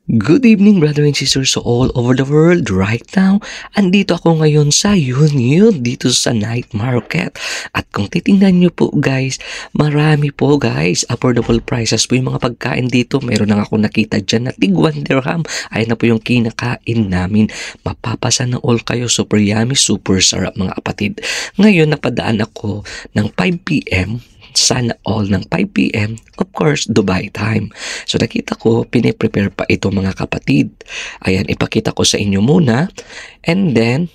Good evening, brother and sisters all over the world. Right now, andito ako ngayon sa Union dito sa night market. At kung titingnan nyo po guys, marami po guys, affordable prices po yung mga pagkain dito. Meron na ako nakita dyan na tig 1 dirham. Ayan na po yung kinakain namin. Mapapasa na all kayo. Super yummy, super sarap mga kapatid. Ngayon, napadaan ako ng 5 p.m. Sana all ng 5 p.m. Of course, Dubai time. So nakita ko, piniprepare pa ito mga kapatid. Ayan, ipakita ko sa inyo muna. And then,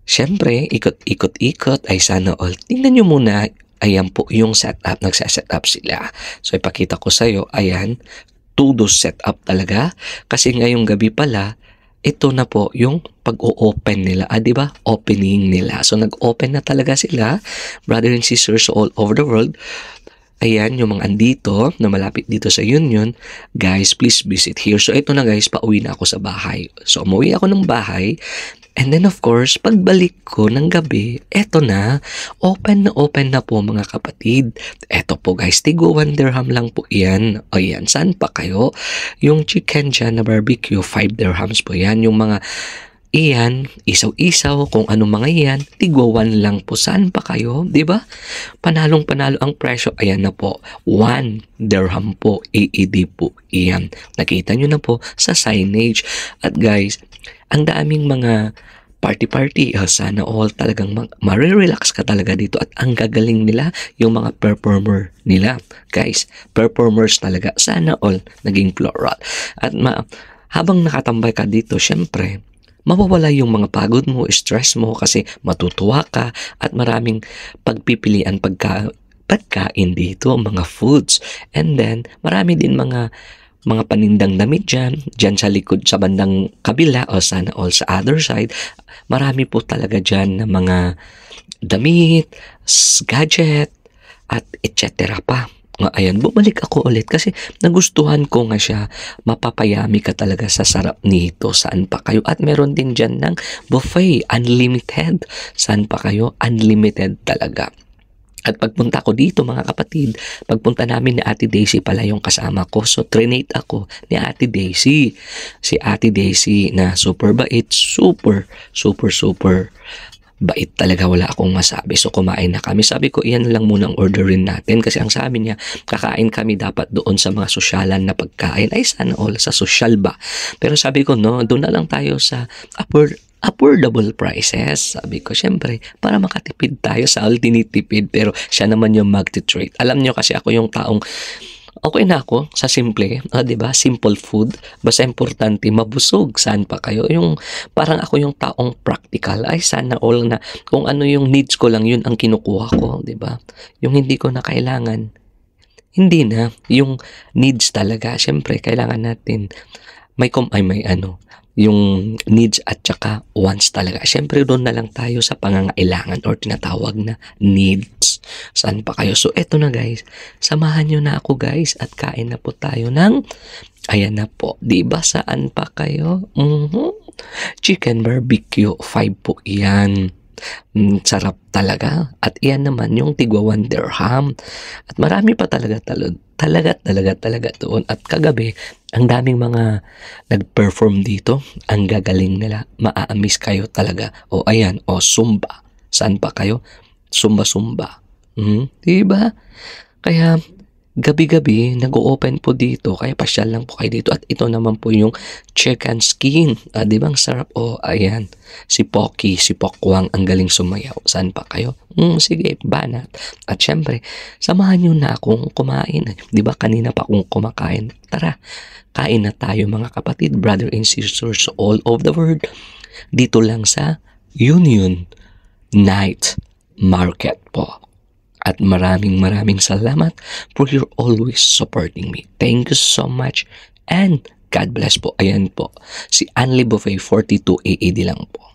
syempre, ikot-ikot ay sana all. Tingnan nyo muna, ayan po yung setup. Nagsa-setup sila. So ipakita ko sa iyo, ayan, todo setup talaga. Kasi ngayong gabi pala, ito na po yung pag-o-open nila. Di ba? Opening nila. So, nag-open na talaga sila, brother and sisters all over the world. Ayan, yung mga andito na malapit dito sa Union, guys, please visit here. So, ito na guys, pauwi na ako sa bahay. So, umuwi ako ng bahay. And then, of course, pagbalik ko ng gabi, eto na open na po mga kapatid. Eto po guys, tigo 1 dirham lang po yan. O yan, saan pa kayo? Yung chicken dyan na barbecue, 5 dirhams po yan. Yung mga iyan, isaw-isaw, kung ano mga iyan, tigo 1 lang po. Saan pa kayo? Diba? Panalong-panalo ang presyo. Ayan na po, 1 dirham po, AED po iyan. Nakita nyo na po sa signage. At guys, ang daming mga party-party. Sana all talagang marirelax ka talaga dito. At ang gagaling nila, yung mga performer nila. Guys, performers talaga. Sana all naging plural. At habang nakatambay ka dito, syempre, mawawala yung mga pagod mo, stress mo kasi matutuwa ka at maraming pagpipilian pagkain dito, mga foods. And then, marami din mga panindang damit dyan sa likod sa bandang kabila o sana all sa other side. Marami po talaga dyan na mga damit, gadget, at etc. pa. Ayan, bumalik ako ulit kasi nagustuhan ko nga siya. Mapapayami ka talaga sa sarap nito. Saan pa kayo? At meron din dyan ng buffet, unlimited. Saan pa kayo? Unlimited talaga. At pagpunta ko dito mga kapatid, pagpunta namin ni Ate Daisy pala yung kasama ko. So trinate ako ni Ate Daisy. Si Ate Daisy na super bait, super bait talaga, wala akong masabi. So kumain na kami. Sabi ko, iyan lang muna ang orderin natin. Kasi ang sabi niya, kakain kami dapat doon sa mga sosyalan na pagkain. Ay sana all, sa social ba? Pero sabi ko, no, doon na lang tayo sa affordable prices. Sabi ko, syempre, para makatipid tayo sa alternate tipid. Pero siya naman yung mag-treat. Alam nyo kasi ako yung taong okay na ako sa simple, diba? Simple food. Basta importante, mabusog. Saan pa kayo? Yung, parang ako yung taong practical. Ay, sana all na kung ano yung needs ko lang, yun ang kinukuha ko. Diba? Yung hindi ko na kailangan, hindi na. Yung needs talaga. Siyempre, kailangan natin yung needs at saka wants talaga. Siyempre, doon na lang tayo sa pangangailangan or tinatawag na needs. Saan pa kayo? So, eto na guys. Samahan nyo na ako guys at kain na po tayo ng, ayan na po. Diba saan pa kayo? Chicken barbecue, 5 po yan. Sarap talaga. At iyan naman yung tigwa 1 dirham. At marami pa talaga doon. At kagabi, ang daming mga nag-perform dito. Ang gagaling nila. Maa-miss kayo talaga. O ayan, o Zumba. Saan pa kayo? Zumba. Diba? Kaya gabi-gabi nag-o-open po dito. Kaya pasyal lang po kayo dito. At ito naman po yung chicken skin. Diba ang sarap? O ayan. Si Pocky, si Pokwang ang galing sumayaw. Saan pa kayo? Sige, banat. At syempre, samahan nyo na akong kumain. Diba kanina pa akong kumakain? Tara, kain na tayo mga kapatid, brother and sisters all over the world. Dito lang sa Union Night Market po. At maraming salamat for your always supporting me. Thank you so much and God bless po. Ayan po, si Anli Buffet 42 AAD lang po.